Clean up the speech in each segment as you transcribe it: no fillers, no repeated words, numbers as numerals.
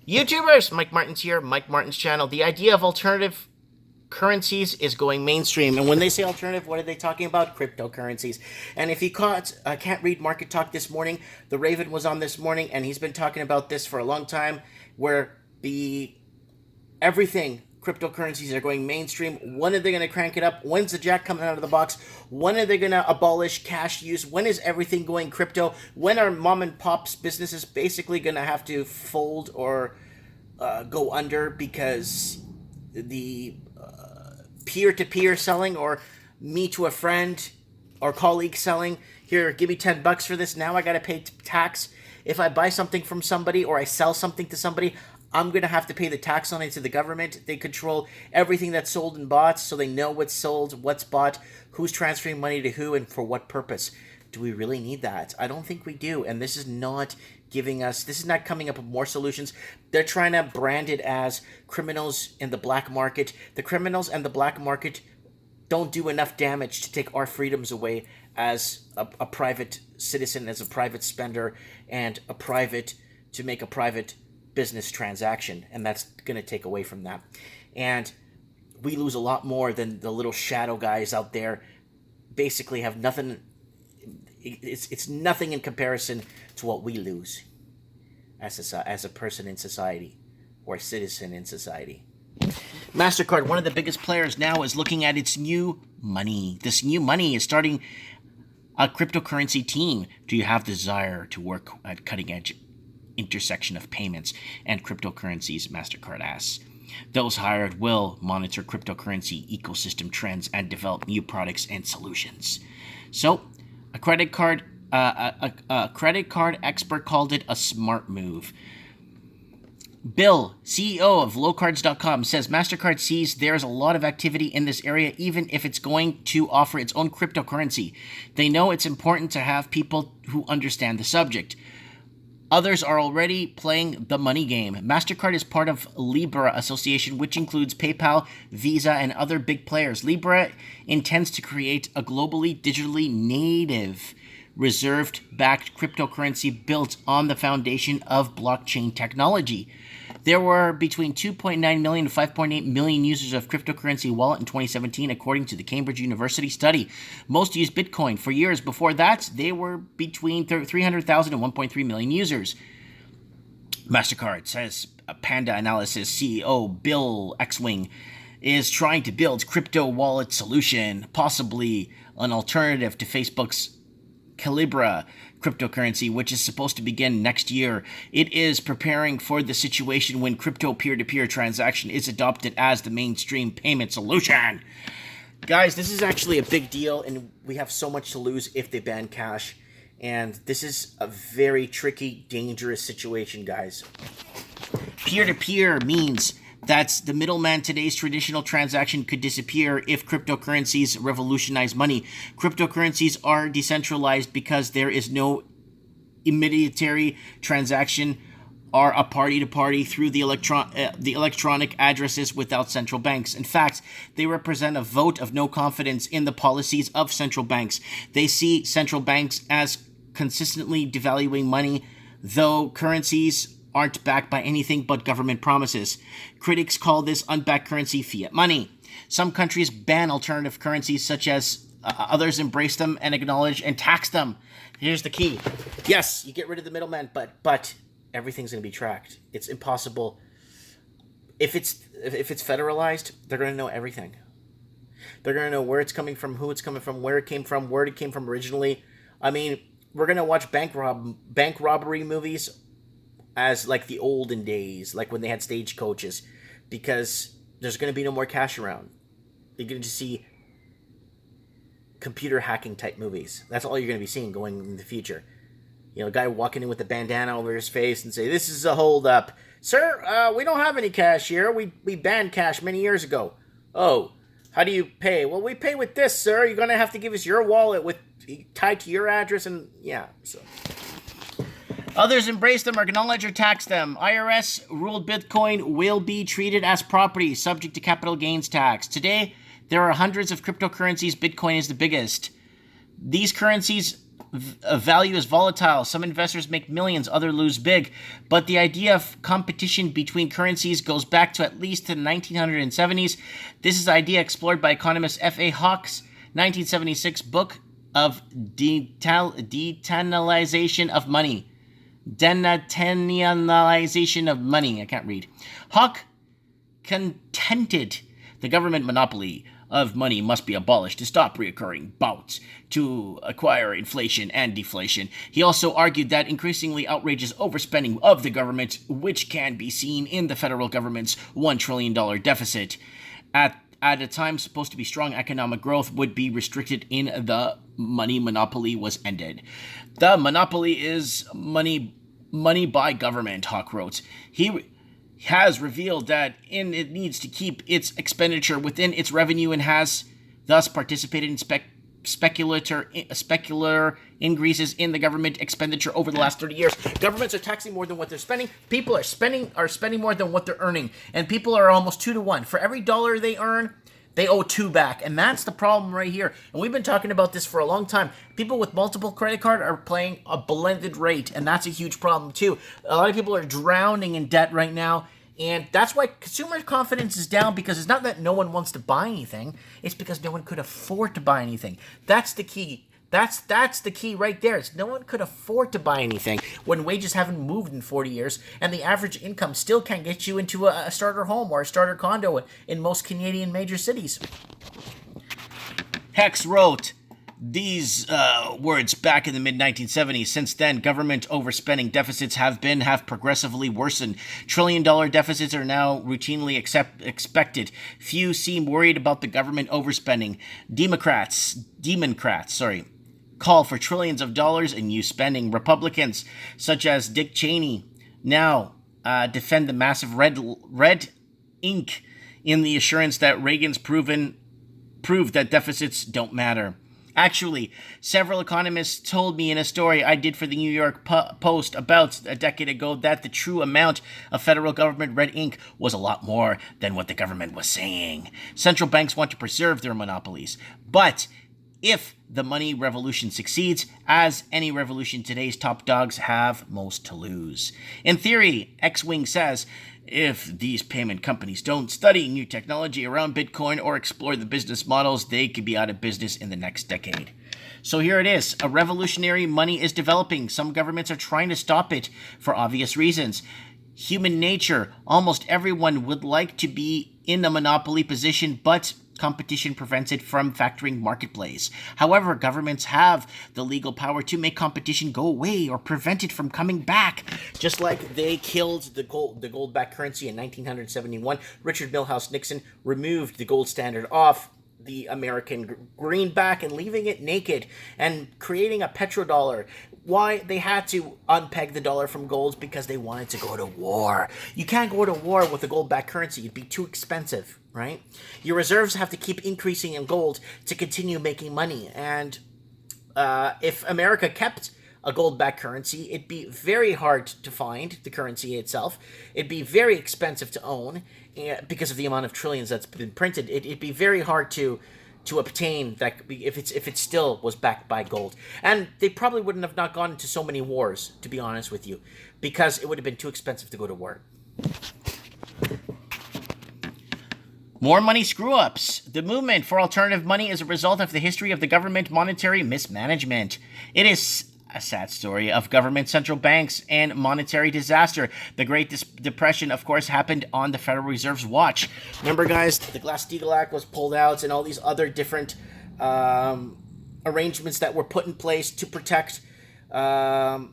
YouTubers, Mike Martin's here, Mike Martin's channel. The idea of alternative currencies is going mainstream. And when they say alternative, what are they talking about? Cryptocurrencies. And if you can't read Market Talk this morning, the Raven was on this morning, and he's been talking about this for a long time, where everything cryptocurrencies are going mainstream. When are they going to crank it up? When's the jack coming out of the box? When are they going to abolish cash use? When is everything going crypto? When are mom and pop's businesses basically going to have to fold or go under because the peer-to-peer selling, or me to a friend or colleague selling, here, give me $10 for this, now I got to pay tax. If I buy something from somebody or I sell something to somebody, I'm going to have to pay the tax on it to the government. They control everything that's sold and bought, so they know what's sold, what's bought, who's transferring money to who, and for what purpose. Do we really need that? I don't think we do, and this is not coming up with more solutions. They're trying to brand it as criminals in the black market. The criminals and the black market don't do enough damage to take our freedoms away as a private citizen, as a private spender, and to make a private business transaction, and that's going to take away from that. And we lose a lot more than the little shadow guys out there basically have nothing. It's nothing in comparison to what we lose as a person in society, or a citizen in society. Mastercard, one of the biggest players now, is looking at its new money. This new money is starting a cryptocurrency team. Do you have the desire to work at cutting edge intersection of payments and cryptocurrencies? Mastercard asks. Those hired will monitor cryptocurrency ecosystem trends and develop new products and solutions. So, a credit card expert called it a smart move. Bill, CEO of lowcards.com, says Mastercard sees there's a lot of activity in this area, even if it's going to offer its own cryptocurrency. They know it's important to have people who understand the subject. Others are already playing the money game. Mastercard is part of Libra Association, which includes PayPal, Visa, and other big players. Libra intends to create a globally digitally native reserved-backed cryptocurrency built on the foundation of blockchain technology. There were between 2.9 million and 5.8 million users of cryptocurrency wallet in 2017, according to the Cambridge University study. Most used Bitcoin. For years before that, they were between 300,000 and 1.3 million users. Mastercard, says Panda Analysis CEO Bill Xwing, is trying to build crypto wallet solution, possibly an alternative to Facebook's Calibra cryptocurrency, which is supposed to begin next year. It is preparing for the situation when crypto peer-to-peer transaction is adopted as the mainstream payment solution. Guys, this is actually a big deal, and we have so much to lose if they ban cash. And this is a very tricky, dangerous situation, guys. Peer-to-peer means that the middleman. Today's traditional transaction could disappear if cryptocurrencies revolutionize money. Cryptocurrencies are decentralized because there is no intermediary transaction or a party-to-party through the electronic addresses without central banks. In fact, they represent a vote of no confidence in the policies of central banks. They see central banks as consistently devaluing money, though currencies aren't backed by anything but government promises. Critics call this unbacked currency fiat money. Some countries ban alternative currencies, such as others embrace them and acknowledge and tax them. Here's the key. Yes, you get rid of the middleman, but everything's going to be tracked. It's impossible. If it's federalized, they're going to know everything. They're going to know where it's coming from, who it's coming from, where it came from originally. I mean, we're going to watch bank robbery movies as like the olden days, like when they had stagecoaches, because there's going to be no more cash around. You're going to see computer hacking type movies. That's all you're going to be seeing going in the future. You know, a guy walking in with a bandana over his face and say, "This is a holdup. Sir, we don't have any cash here. We banned cash many years ago." "Oh, how do you pay?" "Well, we pay with this, sir. You're going to have to give us your wallet with tied to your address." And yeah, so others embrace them or acknowledge or tax them. IRS ruled Bitcoin will be treated as property, subject to capital gains tax. Today, there are hundreds of cryptocurrencies. Bitcoin is the biggest. These currencies value is volatile. Some investors make millions, others lose big. But the idea of competition between currencies goes back to at least the 1970s. This is the idea explored by economist F.A. Hawke's 1976 book of denationalization of money. Denationalization of money. I can't read. Hawke contended the government monopoly of money must be abolished to stop reoccurring bouts to acquire inflation and deflation. He also argued that increasingly outrageous overspending of the government, which can be seen in the federal government's $1 trillion deficit, at a time supposed to be strong economic growth, would be restricted in the money monopoly was ended. The monopoly is money by government, Hawke wrote. He has revealed that it needs to keep its expenditure within its revenue and has thus participated in specular increases in the government expenditure over the last 30 years. Governments are taxing more than what they're spending. People are spending more than what they're earning. And people are almost 2 to 1. For every dollar they earn, they owe 2 back. And that's the problem right here. And we've been talking about this for a long time. People with multiple credit card are paying a blended rate. And that's a huge problem too. A lot of people are drowning in debt right now. And that's why consumer confidence is down, because it's not that no one wants to buy anything. It's because no one could afford to buy anything. That's the key. That's the key right there. It's no one could afford to buy anything when wages haven't moved in 40 years and the average income still can't get you into a starter home or a starter condo in most Canadian major cities. Hex wrote these words back in the mid-1970s. Since then, government overspending deficits have progressively worsened. Trillion-dollar deficits are now routinely expected. Few seem worried about the government overspending. Democrats, call for trillions of dollars in new spending. Republicans, such as Dick Cheney, now defend the massive red ink in the assurance that Reagan's proved that deficits don't matter. Actually, several economists told me in a story I did for the New York Post about a decade ago that the true amount of federal government red ink was a lot more than what the government was saying. Central banks want to preserve their monopolies. But if the money revolution succeeds, as any revolution, today's top dogs have most to lose. In theory, X-Wing says, if these payment companies don't study new technology around Bitcoin or explore the business models, they could be out of business in the next decade. So here it is. A revolutionary money is developing. Some governments are trying to stop it for obvious reasons. Human nature. Almost everyone would like to be in a monopoly position, but competition prevents it from factoring marketplace. However, governments have the legal power to make competition go away or prevent it from coming back. Just like they killed the gold-backed currency in 1971, Richard Milhouse Nixon removed the gold standard off the American greenback and leaving it naked and creating a petrodollar. Why? They had to unpeg the dollar from gold because they wanted to go to war. You can't go to war with a gold-backed currency. It'd be too expensive, right? Your reserves have to keep increasing in gold to continue making money. And if America kept a gold-backed currency, it'd be very hard to find the currency itself. It'd be very expensive to own because of the amount of trillions that's been printed. It'd be very hard to obtain that if it still was backed by gold. And they probably wouldn't have not gone into so many wars, to be honest with you, because it would have been too expensive to go to war. More money screw-ups. The movement for alternative money is a result of the history of the government monetary mismanagement. It is a sad story of government, central banks, and monetary disaster. The Great Depression, of course, happened on the Federal Reserve's watch. Remember, guys, the Glass-Steagall Act was pulled out and all these other different arrangements that were put in place to protect the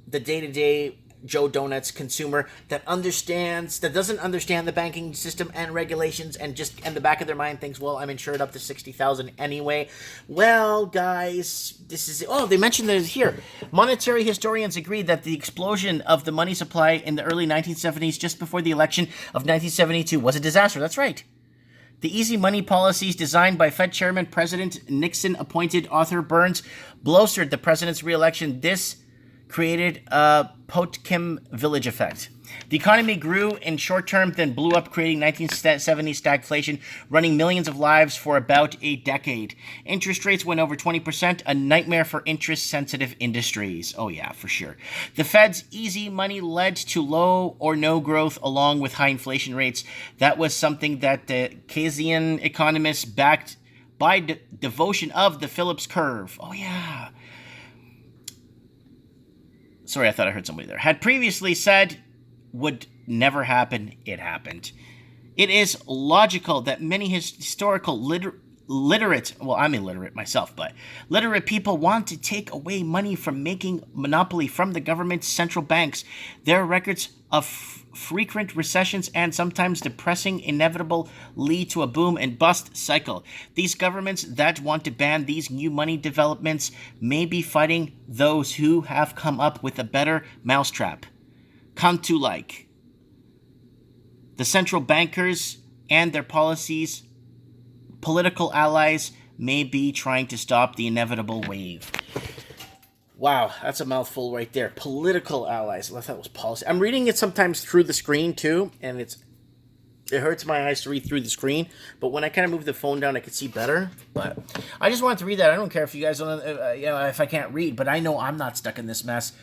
day-to-day Joe Donuts consumer that doesn't understand the banking system and regulations and just in the back of their mind thinks, well, I'm insured up to $60,000 anyway. Well, guys, they mentioned this here. Monetary historians agree that the explosion of the money supply in the early 1970s, just before the election of 1972, was a disaster. That's right. The easy money policies designed by Fed Chairman President Nixon appointed Arthur Burns bolstered the president's re-election. This created a Potemkin village effect. The economy grew in short term, then blew up, creating 1970s stagflation, running millions of lives for about a decade. Interest rates went over 20%, a nightmare for interest-sensitive industries. Oh yeah, for sure. The Fed's easy money led to low or no growth along with high inflation rates. That was something that the Keynesian economists backed by devotion of the Phillips curve. Oh yeah. Sorry, I thought I heard somebody there. Had previously said would never happen, it happened. It is logical that many historical literate, well, I'm illiterate myself, but literate people want to take away money from making monopoly from the government's central banks. Their records of frequent recessions and sometimes depressing inevitable lead to a boom and bust cycle. These governments that want to ban these new money developments may be fighting those who have come up with a better mousetrap. Come to like the central bankers and their policies, political allies may be trying to stop the inevitable wave. Wow, that's a mouthful right there. Political allies. I thought it was policy. I'm reading it sometimes through the screen too, and it hurts my eyes to read through the screen. But when I kind of move the phone down, I can see better. But I just wanted to read that. I don't care if you guys don't, if I can't read, but I know I'm not stuck in this mess.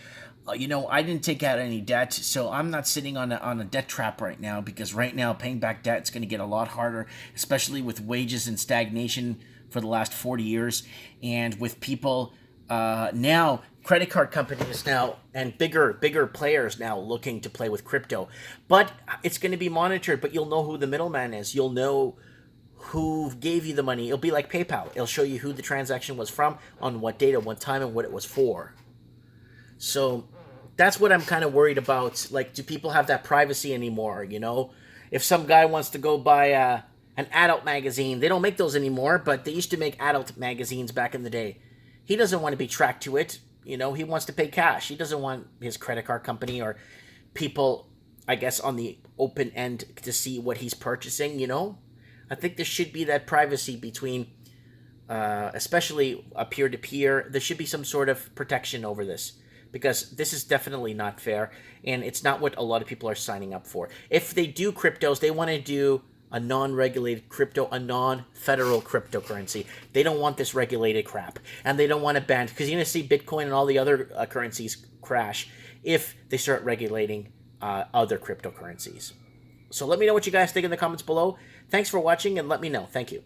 I didn't take out any debt, so I'm not sitting on a debt trap right now, because right now paying back debt is going to get a lot harder, especially with wages in stagnation for the last 40 years, and with people now, credit card companies now, and bigger players now looking to play with crypto. But it's going to be monitored, but you'll know who the middleman is. You'll know who gave you the money. It'll be like PayPal. It'll show you who the transaction was from, on what date, at what time, and what it was for. So that's what I'm kind of worried about. Like, do people have that privacy anymore, If some guy wants to go buy an adult magazine, they don't make those anymore, but they used to make adult magazines back in the day. He doesn't want to be tracked to it. He wants to pay cash. He doesn't want his credit card company or people, I guess, on the open end to see what he's purchasing, I think there should be that privacy between, especially a peer-to-peer. There should be some sort of protection over this, because this is definitely not fair, and it's not what a lot of people are signing up for. If they do cryptos, they want to do a non-regulated crypto, a non-federal cryptocurrency. They don't want this regulated crap, and they don't want it banned, because you're going to see Bitcoin and all the other currencies crash if they start regulating other cryptocurrencies. So let me know what you guys think in the comments below. Thanks for watching, and let me know. Thank you.